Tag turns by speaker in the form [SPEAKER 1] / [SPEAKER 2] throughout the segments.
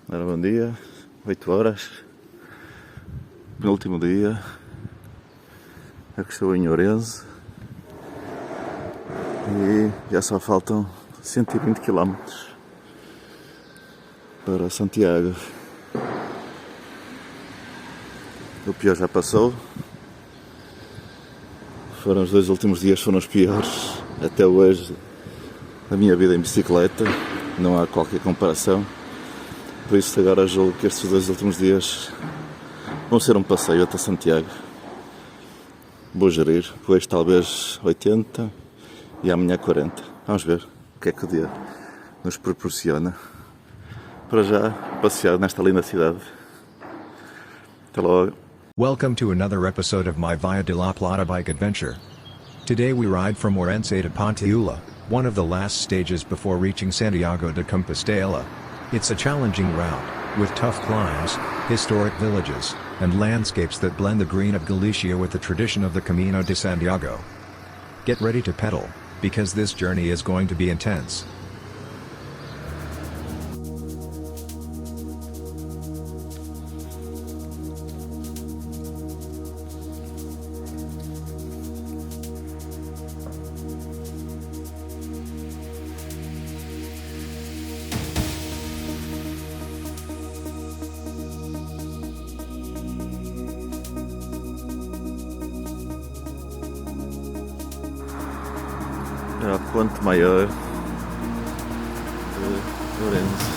[SPEAKER 1] Ora, bom dia, 8 horas, penúltimo dia, aqui estou em Ourense e já só faltam 120 km para Santiago. O pior já passou, os 2 últimos dias foram os piores até hoje da minha vida em bicicleta, não há qualquer comparação. Por isso agora julgo que estes 2 últimos dias vão ser um passeio até Santiago. Vou gerir, hoje talvez 80 e amanhã 40. Vamos ver o que é que o dia nos proporciona. Para já, passear nesta linda cidade. Até logo.
[SPEAKER 2] Welcome to another episode of my Via de la Plata bike adventure. Today we ride from Ourense to Ponte Ulla, one of the last stages before reaching Santiago de Compostela. It's a challenging route, with tough climbs, historic villages, and landscapes that blend the green of Galicia with the tradition of the Camino de Santiago. Get ready to pedal, because this journey is going to be intense.
[SPEAKER 1] É a ponte maior de Ourense.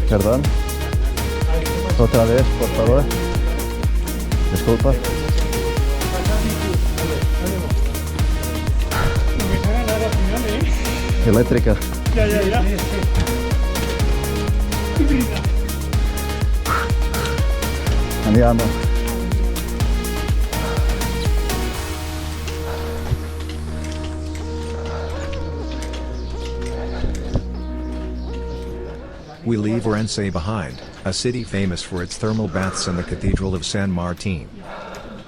[SPEAKER 1] Perdón. Otra vez, por favor. Disculpa.
[SPEAKER 3] No me sale nada al final,
[SPEAKER 1] Eléctrica.
[SPEAKER 3] Ya.
[SPEAKER 1] Andiamo.
[SPEAKER 2] We leave Ourense behind, a city famous for its thermal baths and the Cathedral of San Martin.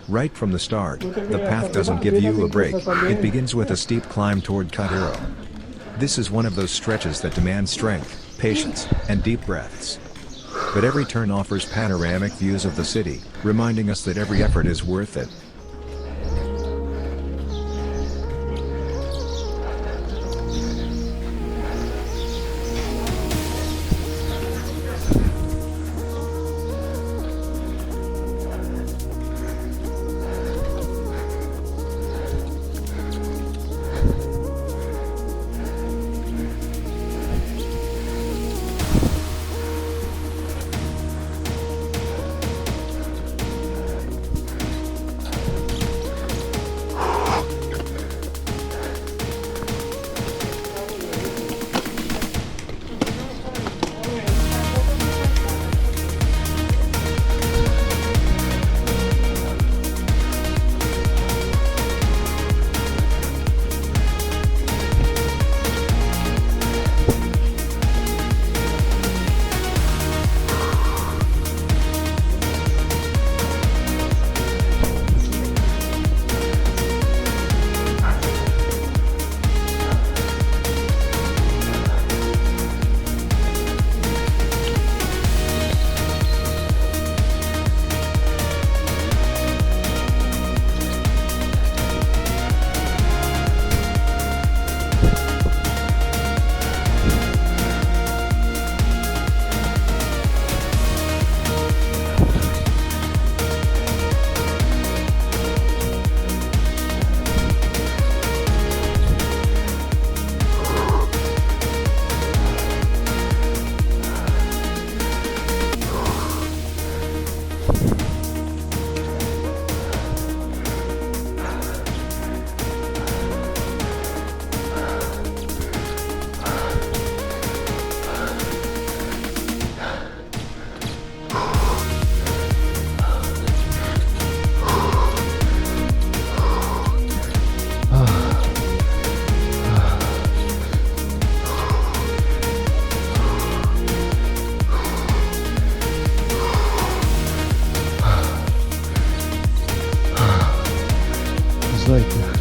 [SPEAKER 2] Right from the start, the path doesn't give you a break, it begins with a steep climb toward Cudeiro. This is one of those stretches that demand strength, patience, and deep breaths. But every turn offers panoramic views of the city, reminding us that every effort is worth it.
[SPEAKER 1] 18.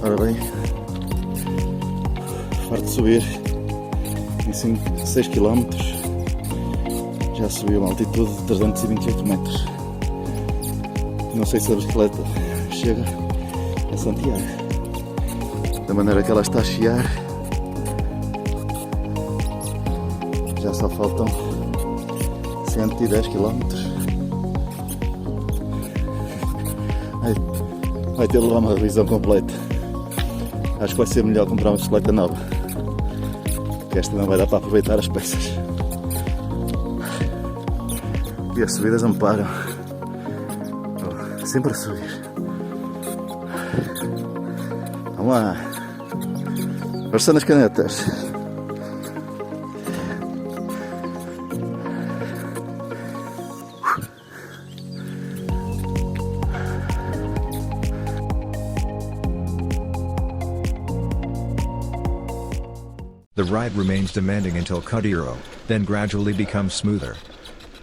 [SPEAKER 1] Ora bem, farto de subir em 6 km, já subi a uma altitude de 328 metros. Não sei se a bicicleta chega a Santiago, da maneira que ela está a chiar. Já só faltam 110 km. Vai ter de levar uma revisão completa. Acho que vai ser melhor comprar uma bicicleta nova, que esta não vai dar para aproveitar as peças. E as subidas não param. Sempre a subir. Vamos lá. Força nas canetas.
[SPEAKER 2] The ride remains demanding until Cudeiro, then gradually becomes smoother.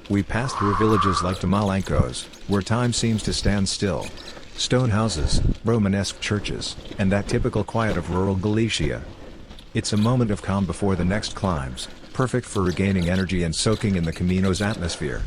[SPEAKER 2] We pass through villages like Tamallancos, where time seems to stand still. Stone houses, Romanesque churches, and that typical quiet of rural Galicia. It's a moment of calm before the next climbs, perfect for regaining energy and soaking in the Camino's atmosphere.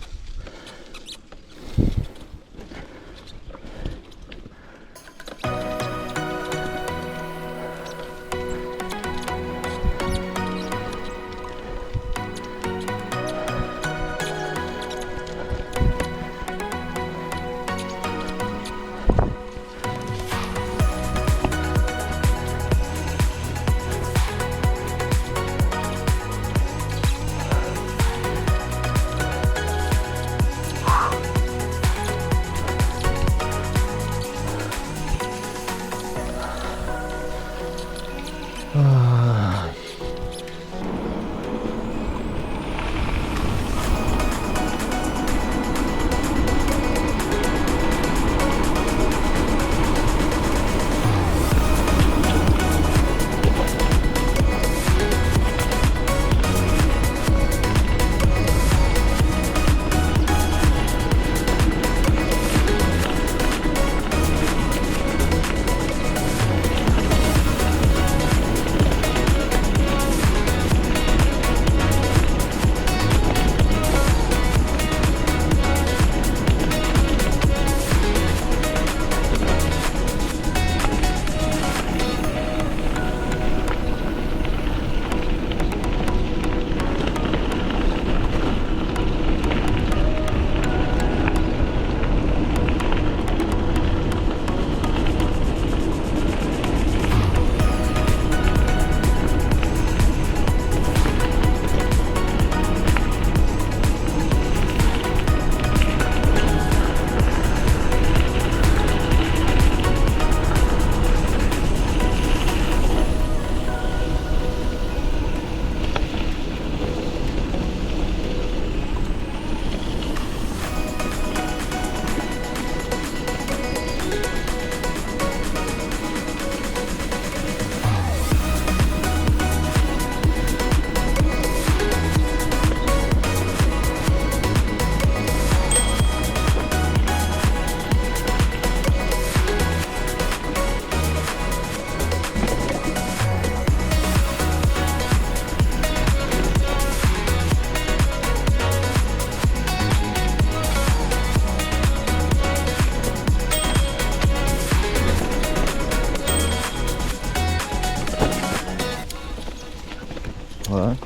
[SPEAKER 1] Olá.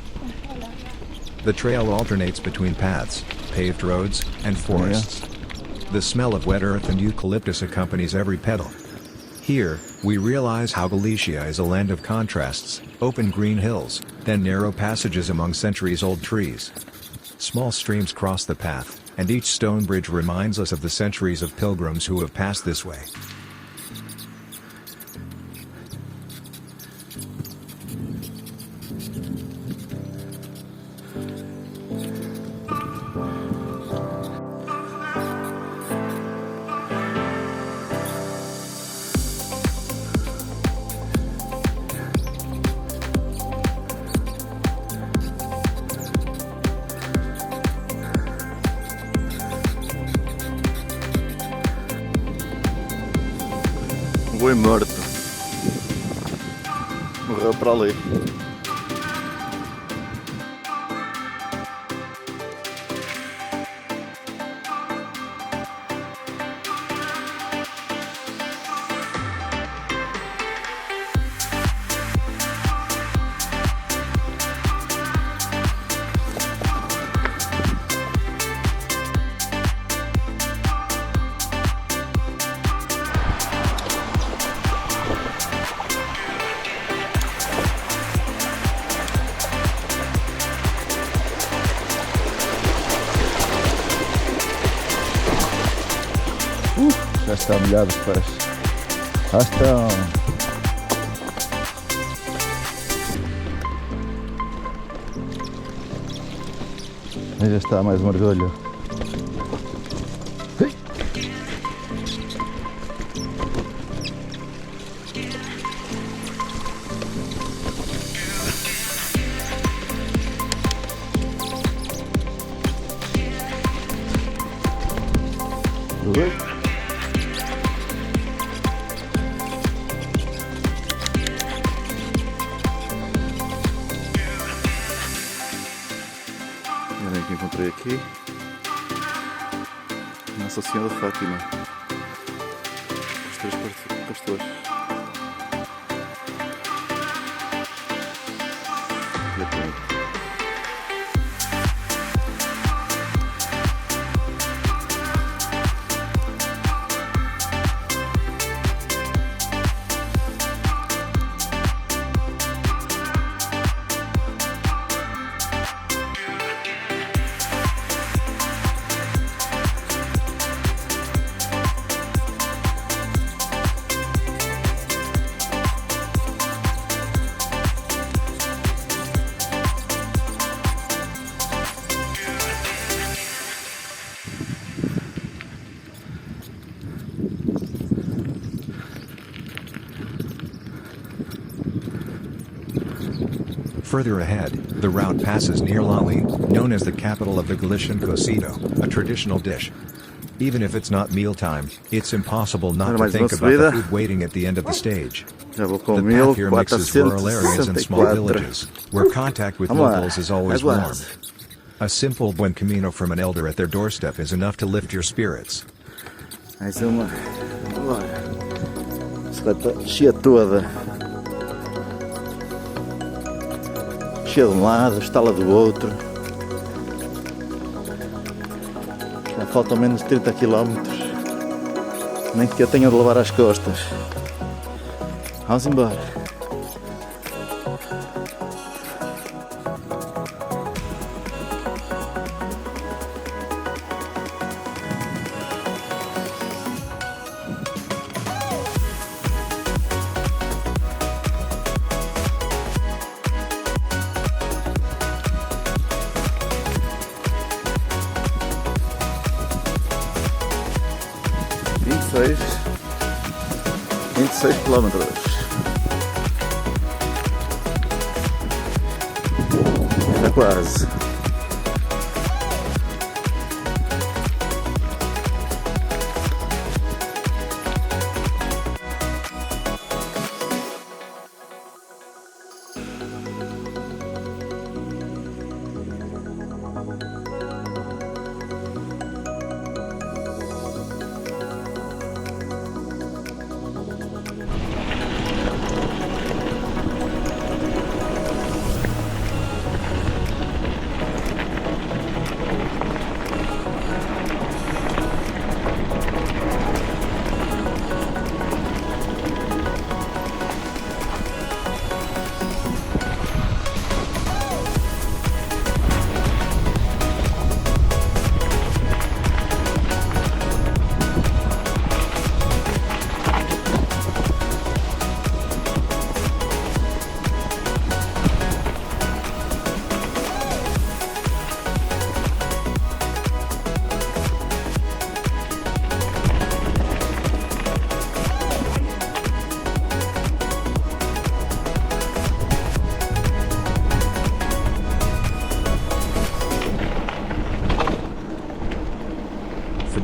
[SPEAKER 2] The trail alternates between paths, paved roads, and forests. The smell of wet earth and eucalyptus accompanies every pedal. Here, we realize how Galicia is a land of contrasts, open green hills, then narrow passages among centuries-old trees. Small streams cross the path, and each stone bridge reminds us of the centuries of pilgrims who have passed this way.
[SPEAKER 1] O boi morto. Morreu para ali. Já está molhado os pés. Já estão. Aí já está mais um mergulho. Olha que encontrei aqui Nossa Senhora de Fátima, os três pastores. E aqui.
[SPEAKER 2] Further ahead, the route passes near Lalín, known as the capital of the Galician cocido, a traditional dish. Even if it's not mealtime, it's impossible not to think about the food waiting at the end of the stage.
[SPEAKER 1] Já vou com
[SPEAKER 2] The path here mixes rural areas and small
[SPEAKER 1] 1464.
[SPEAKER 2] villages, where contact with
[SPEAKER 1] Vamos lá,
[SPEAKER 2] locals is always
[SPEAKER 1] é
[SPEAKER 2] warm.
[SPEAKER 1] quase.
[SPEAKER 2] A simple buen camino from an elder at their doorstep is enough to lift your spirits.
[SPEAKER 1] Mais uma. Vamos lá. Bicicleta cheia toda. Cheia de um lado, estala do outro. Já faltam menos de 30 km. Nem que eu tenha de levar às costas. Vamos embora. Vinte e seis quilómetros. Está quase.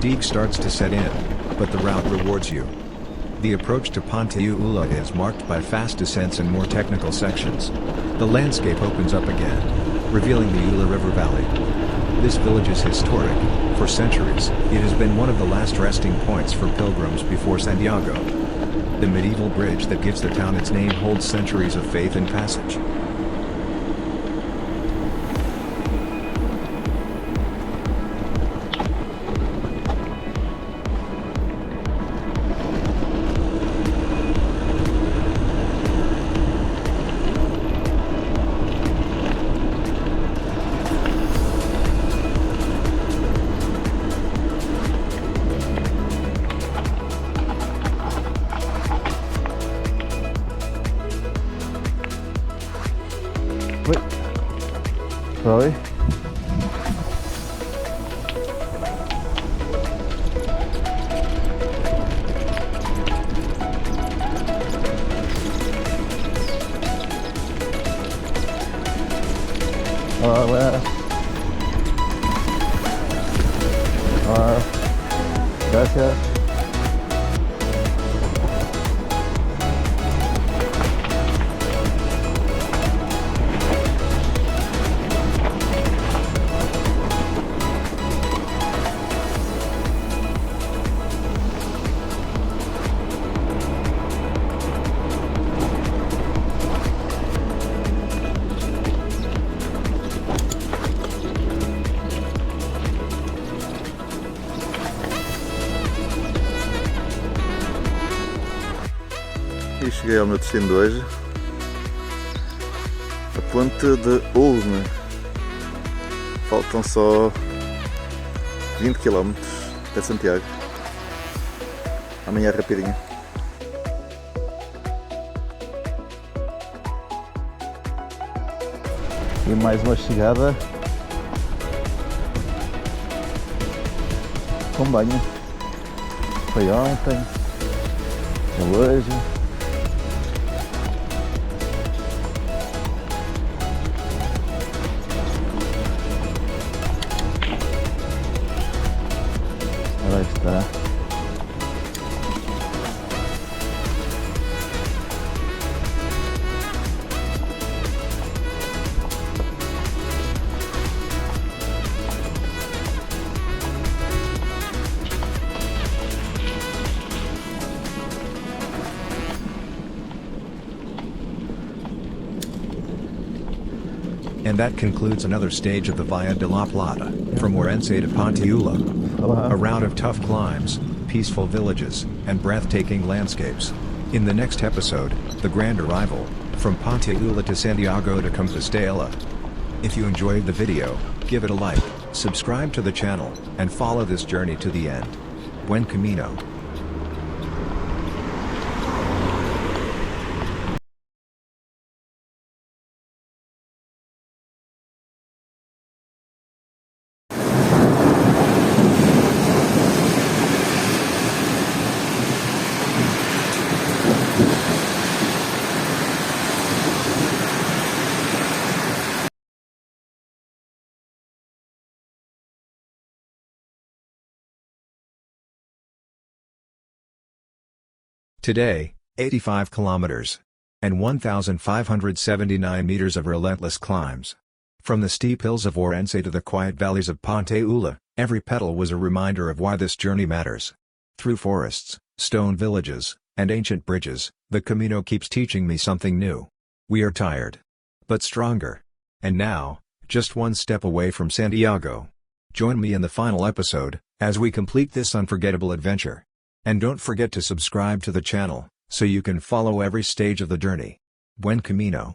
[SPEAKER 2] fatigue starts to set in, but the route rewards you. The approach to Ponte Ulla is marked by fast descents and more technical sections. The landscape opens up again, revealing the Ulla River Valley. This village is historic. For centuries, it has been one of the last resting points for pilgrims before Santiago. The medieval bridge that gives the town its name holds centuries of faith and passage.
[SPEAKER 1] Oi. Oi. Hola. Hola. Gracias. E cheguei ao meu destino de hoje, a Ponte de Ulla. Faltam só 20 km até Santiago. Amanhã é rapidinho. E mais uma chegada com banho. Foi ontem, é hoje. Ela está.
[SPEAKER 2] And that concludes another stage of the Via de la Plata, from Ourense to Ponte Ulla. A route of tough climbs, peaceful villages, and breathtaking landscapes. In the next episode, the grand arrival, from Ponte Ulla to Santiago de Compostela. If you enjoyed the video, give it a like, subscribe to the channel, and follow this journey to the end. Buen camino. Today, 85 kilometers. And 1,579 meters of relentless climbs. From the steep hills of Ourense to the quiet valleys of Ponte Ulla, every petal was a reminder of why this journey matters. Through forests, stone villages, and ancient bridges, the Camino keeps teaching me something new. We are tired. But stronger. And now, just one step away from Santiago. Join me in the final episode, as we complete this unforgettable adventure. And don't forget to subscribe to the channel, so you can follow every stage of the journey. Buen camino.